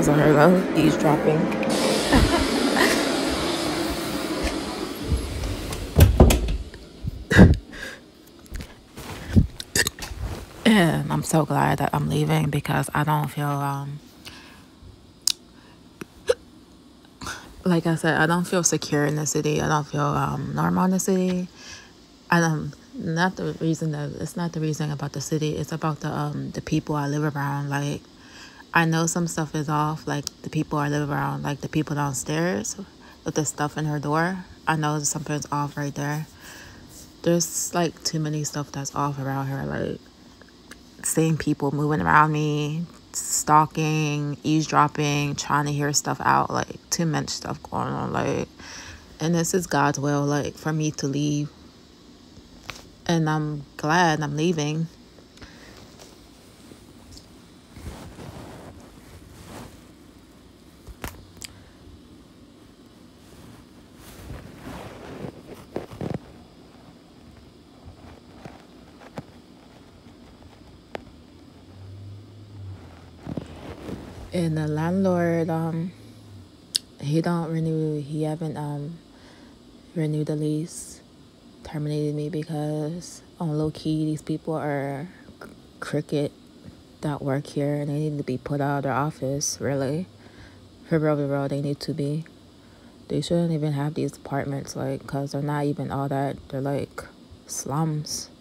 So here we go, eavesdropping. And I'm so glad that I'm leaving because I don't feel like I said, I don't feel secure in the city. I don't feel normal in the city. I don't. Not the reason that it's not the reason about the city. It's about the people I live around. Like, I know some stuff is off. Like the people I live around, like the people downstairs with the stuff in her door. I know something's off right there. There's like too many stuff that's off around her. Like, seeing people moving around me, stalking, eavesdropping, trying to hear stuff out. Like, too much stuff going on. Like, and this is God's will. Like, for me to leave. And I'm glad I'm leaving. And the landlord, he haven't renewed the lease, terminated me because on low key these people are crooked that work here and they need to be put out of their office, really. For real, they need to be. They shouldn't even have these apartments, like, because they're not even all that. They're like slums.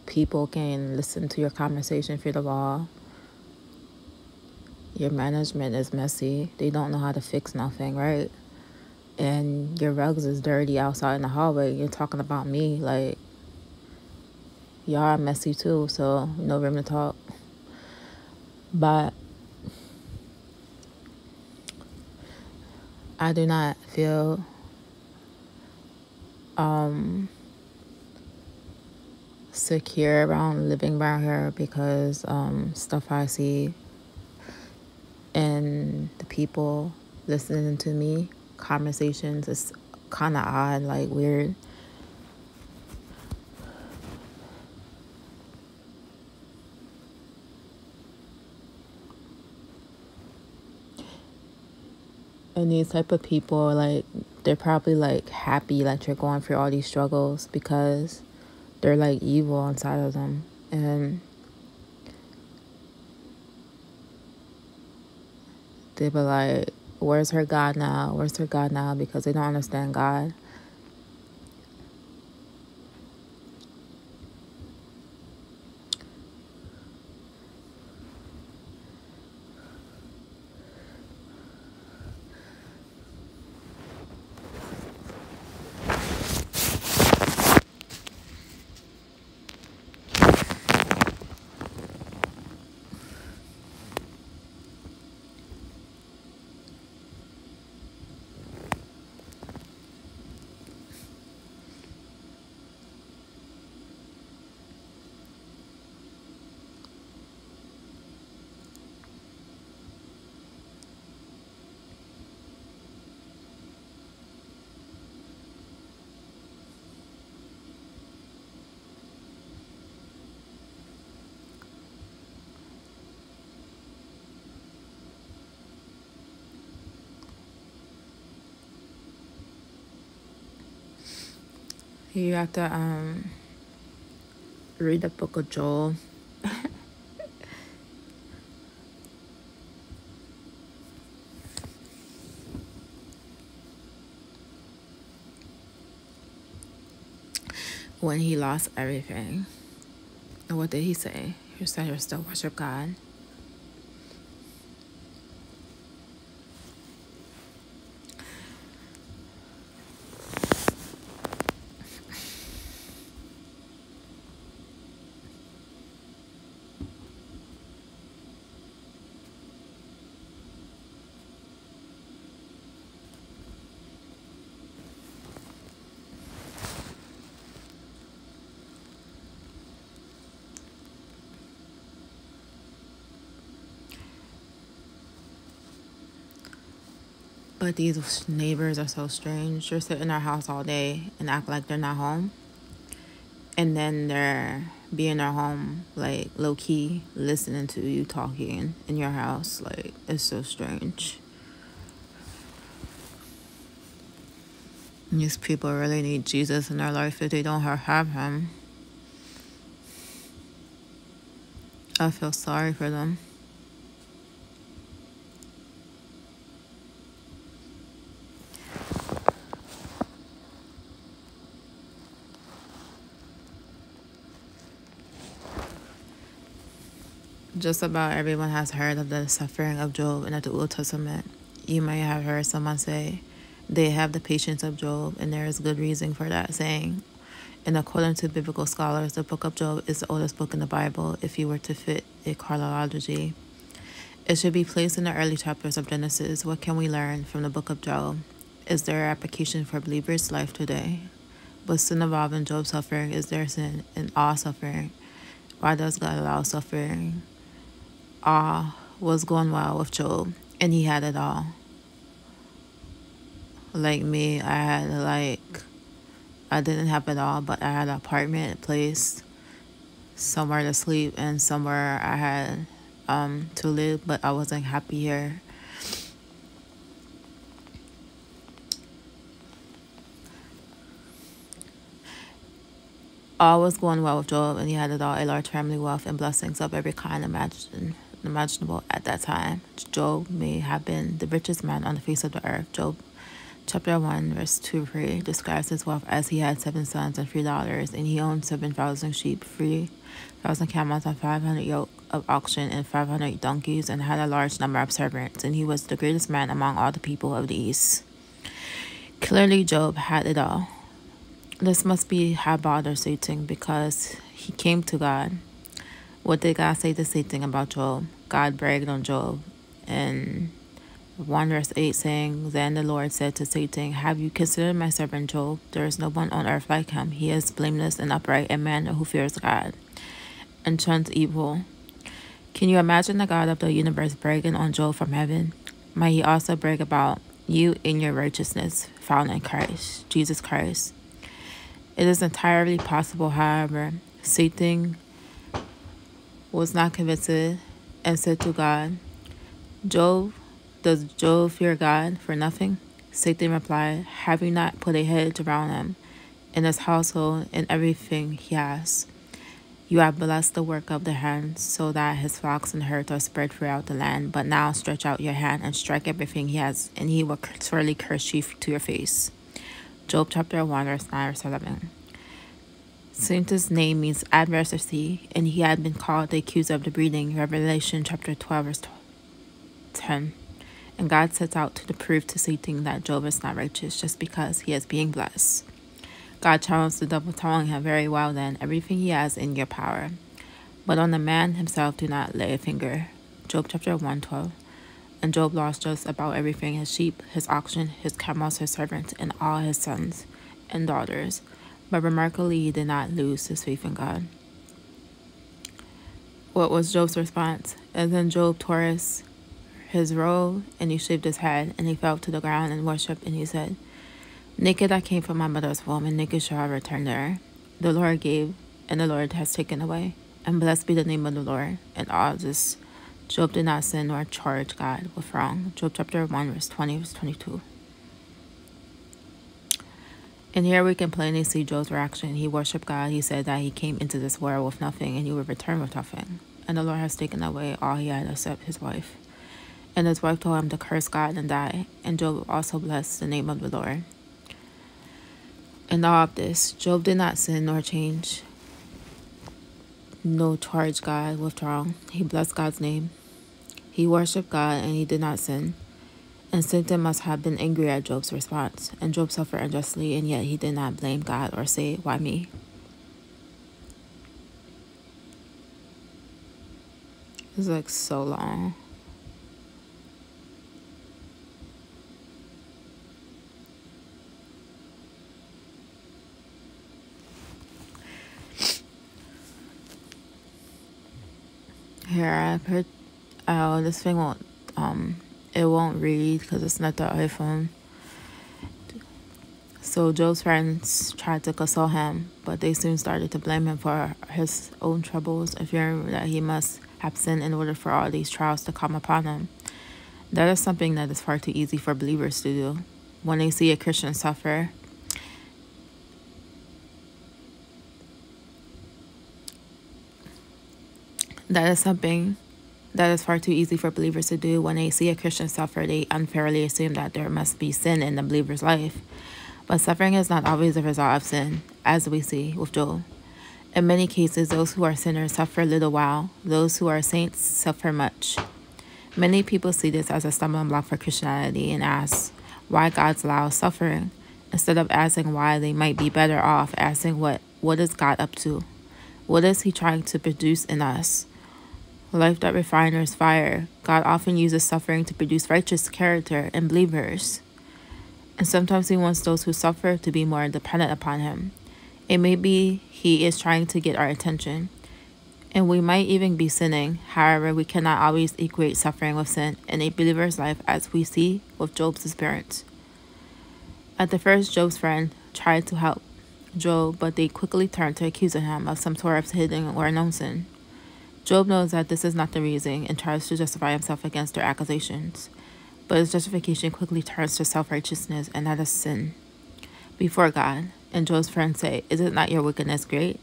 People can listen to your conversation through the wall. Your management is messy. They don't know how to fix nothing, right? And your rugs is dirty outside in the hallway. You're talking about me. Like, y'all are messy too, so no room to talk. But I do not feel secure around living around here because stuff I see and the people listening to me, conversations is kind of odd, like weird. And these type of people, like, they're probably like happy that you're going through all these struggles because they're like evil inside of them. And they be like, where's her God now? Where's her God now? Because they don't understand God. You have to read the book of Joel. When he lost everything. And what did he say? He said he'll still worship God. But these neighbors are so strange. They're sitting in their house all day and act like they're not home. And then they're be in their home, like low key, listening to you talking in your house. Like, it's so strange. These people really need Jesus in their life if they don't have him. I feel sorry for them. Just about everyone has heard of the suffering of Job in the Old Testament. You may have heard someone say they have the patience of Job, and there is good reason for that saying. And according to biblical scholars, the book of Job is the oldest book in the Bible if you were to fit a chronology. It should be placed in the early chapters of Genesis. What can we learn from the book of Job? Is there application for believers' life today? Was sin involved in Job's suffering? Is there sin in all suffering? Why does God allow suffering? All was going well with Job, and he had it all. Like me, I didn't have it all, but I had an apartment, a place, somewhere to sleep, and somewhere I had to live, but I wasn't happy here. All was going well with Job, and he had it all, a large family, wealth, and blessings of every kind imaginable at that time. Job may have been the richest man on the face of the earth. Job chapter 1, verse 2-3 describes his wealth as he had 7 sons and 3 daughters, and he owned 7,000 sheep, 3,000 camels, and 500 yoke of oxen, and 500 donkeys, and had a large number of servants, and he was the greatest man among all the people of the East. Clearly, Job had it all. This must be have bothered Satan because he came to God. What did God say to Satan about Job? God bragged on Job in 1 verse 8 saying, Then the Lord said to Satan, Have you considered my servant Job? There is no one on earth like him. He is blameless and upright, a man who fears God and shuns evil. Can you imagine the God of the universe bragging on Job from heaven? Might he also brag about you in your righteousness found in Christ, Jesus Christ? It is entirely possible, however, Satan was not convinced and said to God, Does Job fear God for nothing? Satan replied, Have you not put a hedge around him, in his household, and everything he has? You have blessed the work of the hands, so that his flocks and herds are spread throughout the land. But now stretch out your hand and strike everything he has, and he will surely curse you to your face. Job chapter 1, verse 9 or 11. Satan's name means adversity, and he had been called the accuser of the breeding. Revelation chapter 12, verse 10. And God sets out to prove to Satan that Job is not righteous just because he is being blessed. God challenged the devil, telling him, Very well then, everything he has in your power. But on the man himself do not lay a finger. Job chapter 1:12. And Job lost just about everything, his sheep, his oxen, his camels, his servants, and all his sons and daughters. But remarkably, he did not lose his faith in God. What was Job's response? And then Job tore his robe, and he shaved his head, and he fell to the ground and worshipped, and he said, Naked I came from my mother's womb, and naked shall I return there. The Lord gave, and the Lord has taken away. And blessed be the name of the Lord. And all this, Job did not sin nor charge God with wrong. Job chapter 1, verse 20, verse 22. And here we can plainly see Job's reaction. He worshipped God. He said that he came into this world with nothing, and he would return with nothing. And the Lord has taken away all he had except his wife. And his wife told him to curse God and die. And Job also blessed the name of the Lord. In all of this, Job did not sin nor change, no charge God with wrong. He blessed God's name. He worshipped God, and he did not sin. And Satan must have been angry at Job's response. And Job suffered unjustly, and yet he did not blame God or say, Why me? It's like so long. Here I put, this thing won't, it won't read because it's not the iPhone. So Job's friends tried to console him, but they soon started to blame him for his own troubles, fearing that he must have sinned in order for all these trials to come upon him. That is something that is far too easy for believers to do. When they see a Christian suffer, that is something that is far too easy for believers to do. When they see a Christian suffer, they unfairly assume that there must be sin in the believer's life. But suffering is not always a result of sin, as we see with Job. In many cases, those who are sinners suffer a little while. Those who are saints suffer much. Many people see this as a stumbling block for Christianity and ask why God allows suffering, instead of asking why they might be better off, asking what is God up to? What is he trying to produce in us? Life that refines fire. God often uses suffering to produce righteous character in believers. And sometimes he wants those who suffer to be more dependent upon him. It may be he is trying to get our attention, and we might even be sinning. However, we cannot always equate suffering with sin in a believer's life, as we see with Job's experience. At the first, Job's friend tried to help Job, but they quickly turned to accusing him of some sort of hidden or unknown sin. Job knows that this is not the reason and tries to justify himself against their accusations. But his justification quickly turns to self-righteousness, and that is sin before God. And Job's friends say, "Is it not your wickedness great?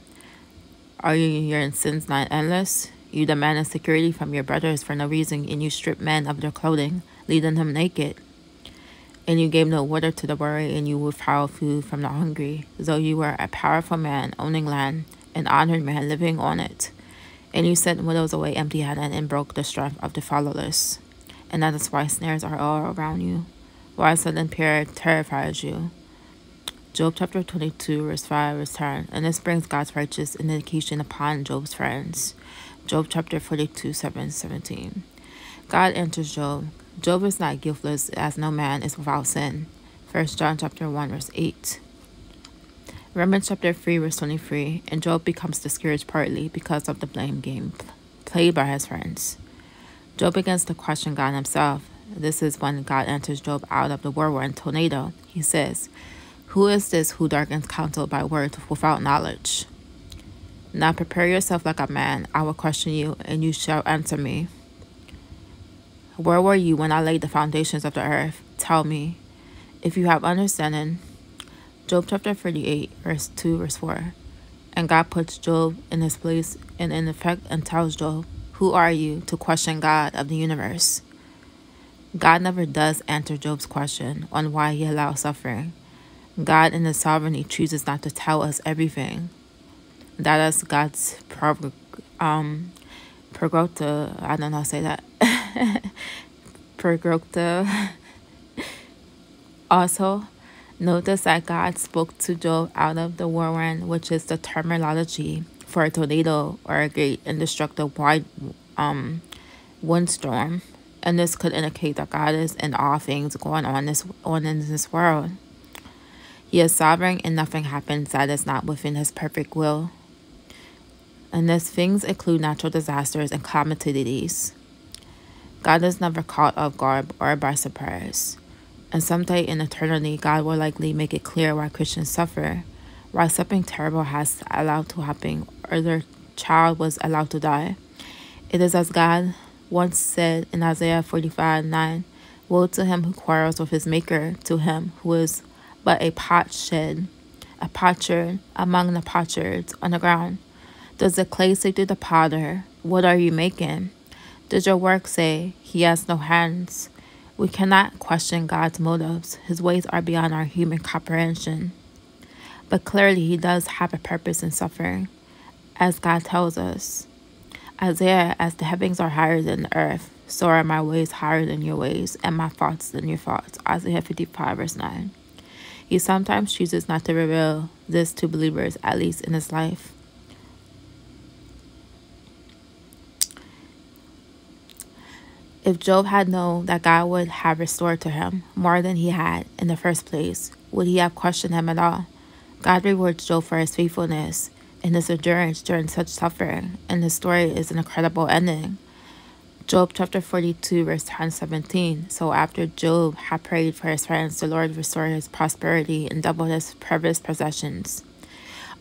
Are your sins not endless? You demand security from your brothers for no reason, and you strip men of their clothing, leaving them naked. And you gave no water to the weary, and you withheld food from the hungry, though you were a powerful man owning land, an honored man living on it. And you sent widows away empty-handed and broke the strength of the fatherless. And that is why snares are all around you, why sudden terror terrifies you." Job chapter 22, verse 5, verse 10. And this brings God's righteous indication upon Job's friends. Job chapter 42, 17. God answers Job. Job is not guiltless, as no man is without sin. 1 John chapter 1, verse 8. Romans chapter 3, verse 23. And Job becomes discouraged partly because of the blame game played by his friends. Job begins to question God himself. This is when God enters Job out of the whirlwind tornado. He says, "Who is this who darkens counsel by words without knowledge? Now prepare yourself like a man. I will question you, and you shall answer me. Where were you when I laid the foundations of the earth? Tell me, if you have understanding." Job chapter 38, verse 2, verse 4. And God puts Job in his place and in effect and tells Job, "Who are you to question God of the universe?" God never does answer Job's question on why he allows suffering. God in his sovereignty chooses not to tell us everything. That is God's prerogative. I don't know how to say that. Prerogative. Also, notice that God spoke to Job out of the whirlwind, which is the terminology for a tornado or a great and destructive wide windstorm. And this could indicate that God is in all things going on in this world. He is sovereign, and nothing happens that is not within his perfect will. And these things include natural disasters and calamities. God is never caught off guard or by surprise. And someday in eternity, God will likely make it clear why Christians suffer, why something terrible has allowed to happen, or their child was allowed to die. It is as God once said in Isaiah 45:9, "Woe to him who quarrels with his maker, to him who is but a potsherd among the potsherds on the ground. Does the clay say to the potter, what are you making? Does your work say, he has no hands?" We cannot question God's motives. His ways are beyond our human comprehension. But clearly he does have a purpose in suffering, as God tells us. Isaiah, "As the heavens are higher than the earth, so are my ways higher than your ways, and my thoughts than your thoughts." Isaiah 55, verse 9. He sometimes chooses not to reveal this to believers, at least in his life. If Job had known that God would have restored to him more than he had in the first place, would he have questioned him at all? God rewards Job for his faithfulness and his endurance during such suffering, and the story is an incredible ending. Job chapter 42, verse 10 17. So after Job had prayed for his friends, the Lord restored his prosperity and doubled his previous possessions.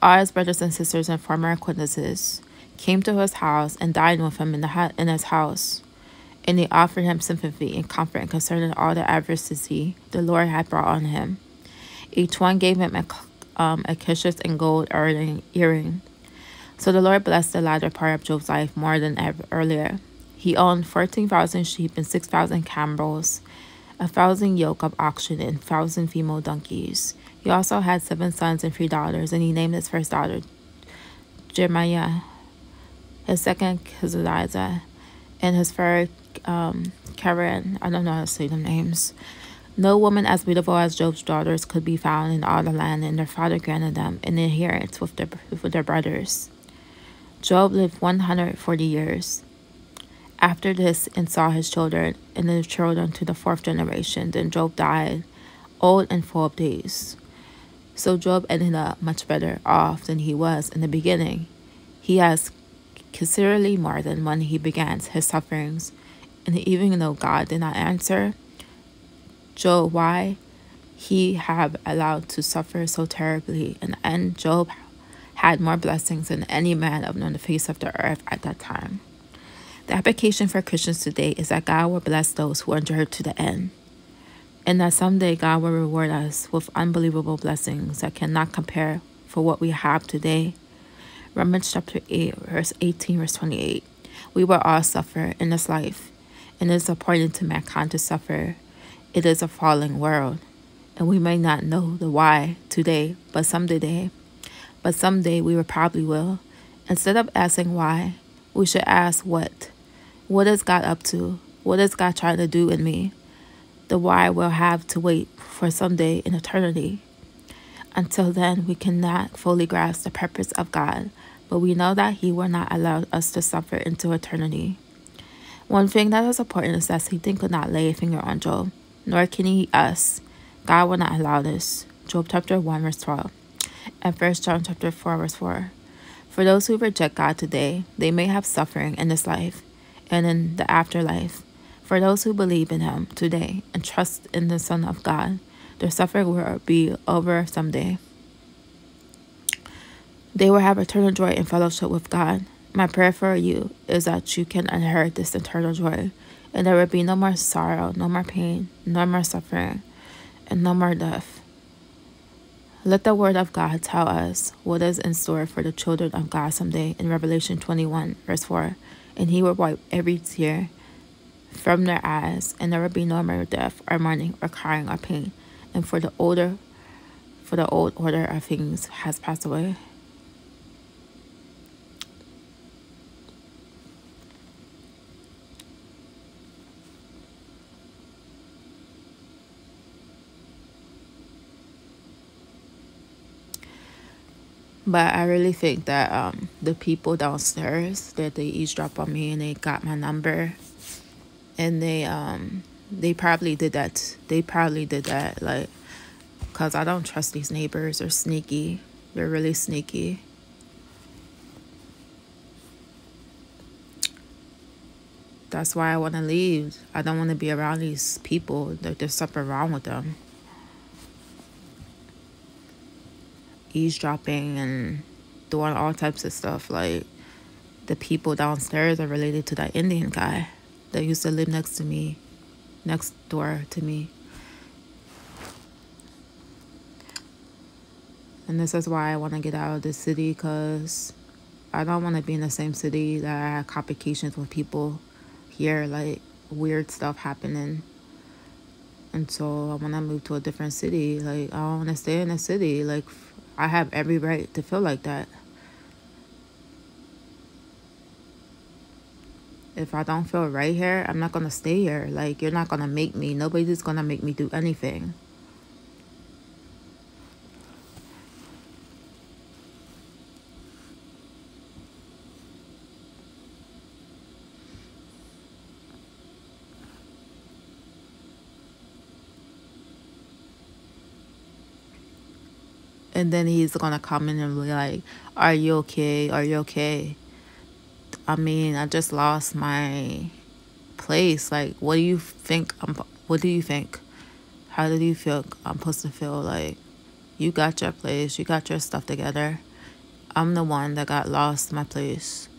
All his brothers and sisters and former acquaintances came to his house and dined with him in his house. And they offered him sympathy and comfort concerning all the adversity the Lord had brought on him. Each one gave him a kisses and gold earring. So the Lord blessed the latter part of Job's life more than ever earlier. He owned 14,000 sheep and 6,000 camels, 1,000 yoke of oxen, and 1,000 female donkeys. He also had 7 sons and 3 daughters, and he named his first daughter Jeremiah, his second Kizaliza, and his third Karen. I don't know how to say the names. No woman as beautiful as Job's daughters could be found in all the land, and their father granted them an inheritance with their brothers. Job lived 140 years. After this, and saw his children and their children to the 4th generation, then Job died, old and full of days. So Job ended up much better off than he was in the beginning. He has considerably more than when he began his sufferings, and even though God did not answer Job why he had allowed to suffer so terribly, and Job had more blessings than any man on the face of the earth at that time. The application for Christians today is that God will bless those who endure to the end, and that someday God will reward us with unbelievable blessings that cannot compare for what we have today. Romans chapter 8, verse 18, verse 28. We will all suffer in this life, and it is appointed to mankind to suffer. It is a falling world, and we may not know the why today, but someday we probably will. Instead of asking why, we should ask what. What is God up to? What is God trying to do in me? The why will have to wait for someday in eternity. Until then, we cannot fully grasp the purpose of God, but we know that He will not allow us to suffer into eternity. One thing that is important is that Satan could not lay a finger on Job, nor can he us. God will not allow this. Job chapter 1, verse 12, and 1 John chapter 4, verse 4. For those who reject God today, they may have suffering in this life and in the afterlife. For those who believe in Him today and trust in the Son of God, their suffering will be over someday. They will have eternal joy and fellowship with God. My prayer for you is that you can inherit this eternal joy, and there will be no more sorrow, no more pain, no more suffering, and no more death. Let the word of God tell us what is in store for the children of God someday in Revelation 21, verse 4. And He will wipe every tear from their eyes, and there will be no more death or mourning or crying or pain. And for the old order of things has passed away. But I really think that the people downstairs, that they eavesdropped on me and they got my number, and they probably did that. They probably did that, like, because I don't trust these neighbors. They're sneaky. They're really sneaky. That's why I want to leave. I don't want to be around these people. There's something wrong with them. Eavesdropping and doing all types of stuff. Like, the people downstairs are related to that Indian guy that used to live next door to me. And this is why I want to get out of this city, because I don't want to be in the same city that I have complications with people here, like weird stuff happening. And so I want to move to a different city. Like, I don't want to stay in a city. Like, I have every right to feel like that. If I don't feel right here, I'm not going to stay here. Like, you're not going to make me. Nobody's going to make me do anything. And then he's going to come in and be like, are you okay? Are you okay? I mean, I just lost my place. Like, what do you think? What do you think? How do you feel I'm supposed to feel? Like, you got your place, you got your stuff together. I'm the one that got lost my place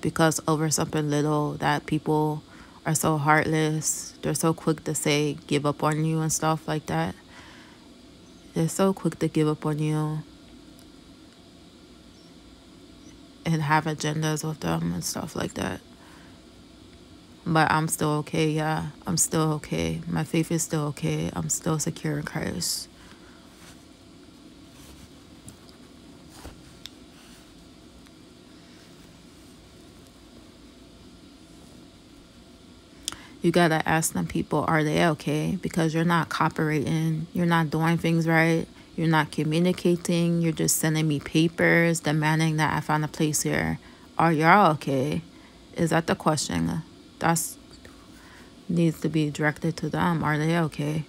because over something little that people are so heartless. They're so quick to say give up on you and stuff like that. They're so quick to give up on you and have agendas with them and stuff like that. But I'm still okay, yeah. I'm still okay. My faith is still okay. I'm still secure in Christ. You gotta ask them people, are they okay? Because you're not cooperating. You're not doing things right. You're not communicating. You're just sending me papers demanding that I find a place here. Are y'all okay? Is that the question? That's needs to be directed to them. Are they okay?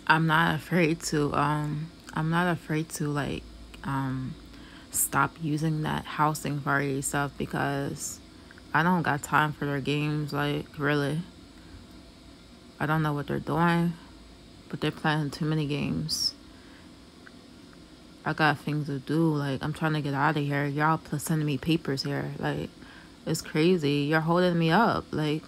I'm not afraid to like stop using that housing party stuff because I don't got time for their games. Like, really, I don't know what they're doing, but they're playing too many games. I got things to do. Like, I'm trying to get out of here. Y'all sending me papers here. Like, it's crazy. You're holding me up. Like,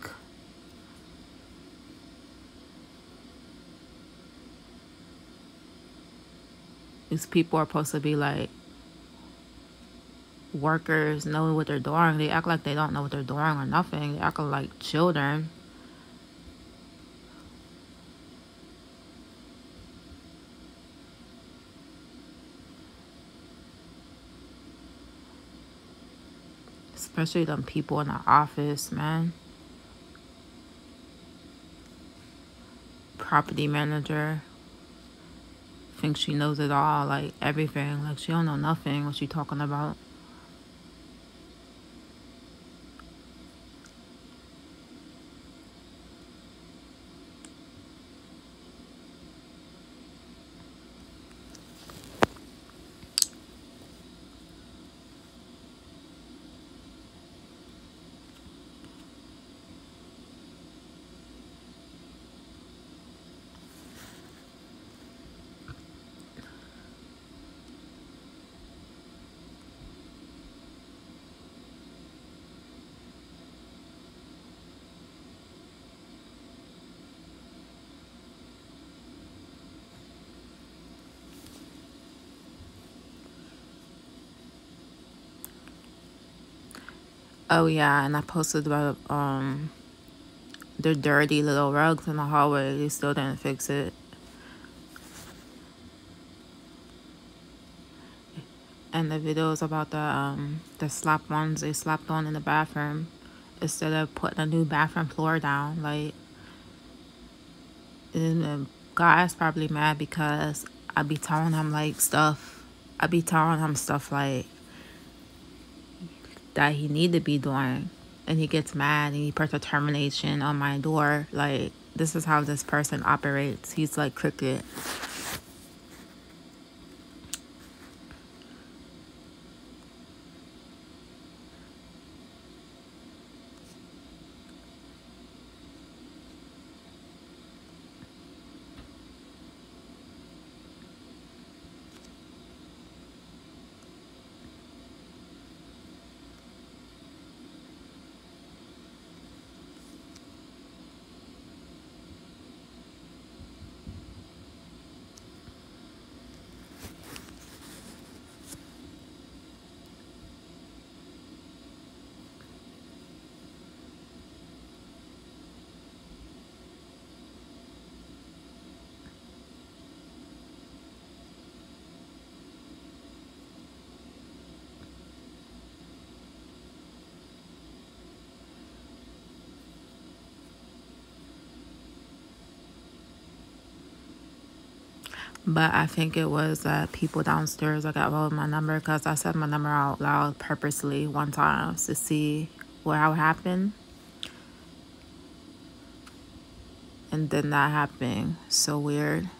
these people are supposed to be like workers, know what they're doing. They act like they don't know what they're doing or nothing. They act like children. Especially them people in the office, man. Property manager. Thinks she knows it all, like everything. Like, she don't know nothing what she talking about. Oh yeah, and I posted about their dirty little rugs in the hallway. They still didn't fix it. And the videos about the slap ones they slapped on in the bathroom instead of putting a new bathroom floor down. Like, and the guy's probably mad because I be telling him like stuff. I be telling him stuff like that he need to be doing, and he gets mad and he puts a termination on my door. Like, this is how this person operates. He's like cricket. But I think it was people downstairs that got hold of my number because I said my number out loud purposely one time to see what would happen. And then that happened. So weird.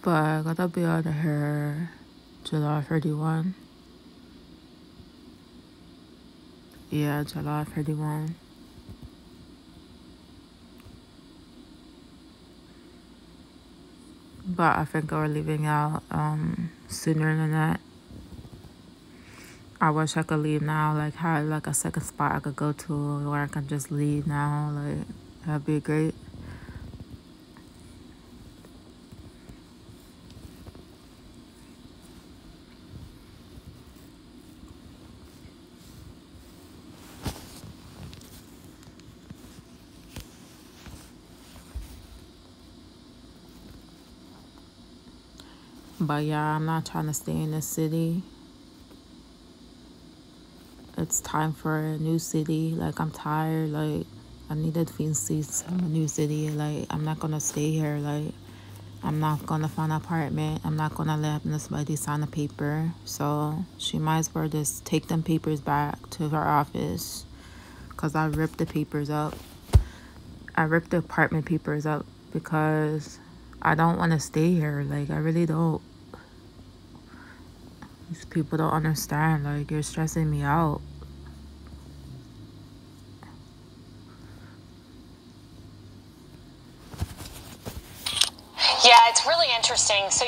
But I gotta be out of here July 31. Yeah, July 31. But I think we're leaving out sooner than that. I wish I could leave now, like have like a second spot I could go to where I can just leave now. Like that'd be great. But yeah, I'm not trying to stay in this city. It's time for a new city. Like I'm tired. Like I needed to see some new city. Like I'm not gonna stay here. Like I'm not gonna find an apartment. I'm not gonna let somebody sign a paper. So she might as well just take them papers back to her office. Cause I ripped the papers up. I ripped the apartment papers up because I don't want to stay here. Like I really don't. These people don't understand. Like you're stressing me out. Yeah, it's really interesting. So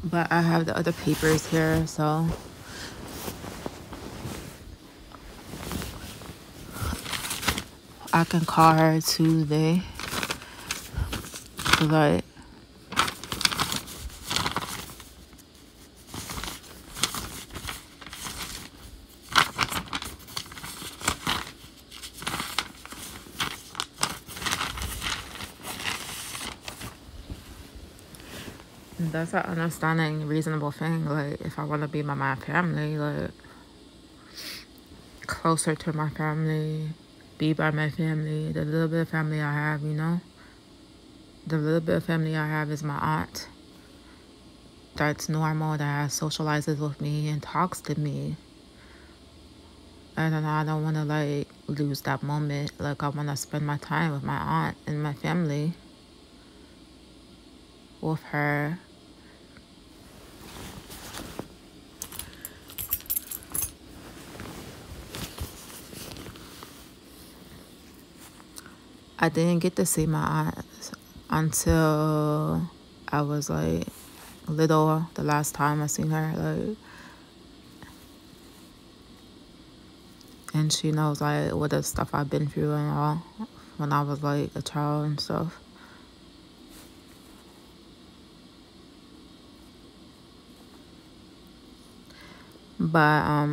But I have the other papers here, so I can call her Tuesday. Like that's an understanding, reasonable thing. Like if I want to be by my family, like closer to my family, be by my family, the little bit of family I have, you know. The little bit of family I have is my aunt. That's normal, that socializes with me and talks to me. And then I don't want to like lose that moment. Like I want to spend my time with my aunt and my family, with her. I didn't get to see my aunt until I was like little, the last time I seen her. Like, and she knows like what the stuff I've been through and all when I was like a child and stuff. But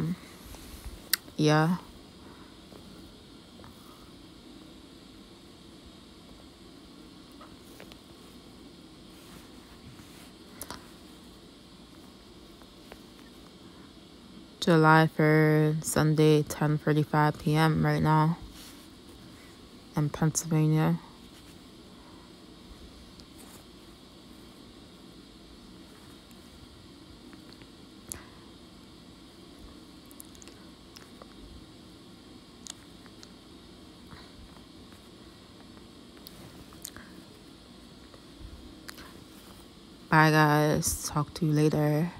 yeah. July 3rd, Sunday, 10:45 p.m. right now in Pennsylvania. Bye, guys. Talk to you later.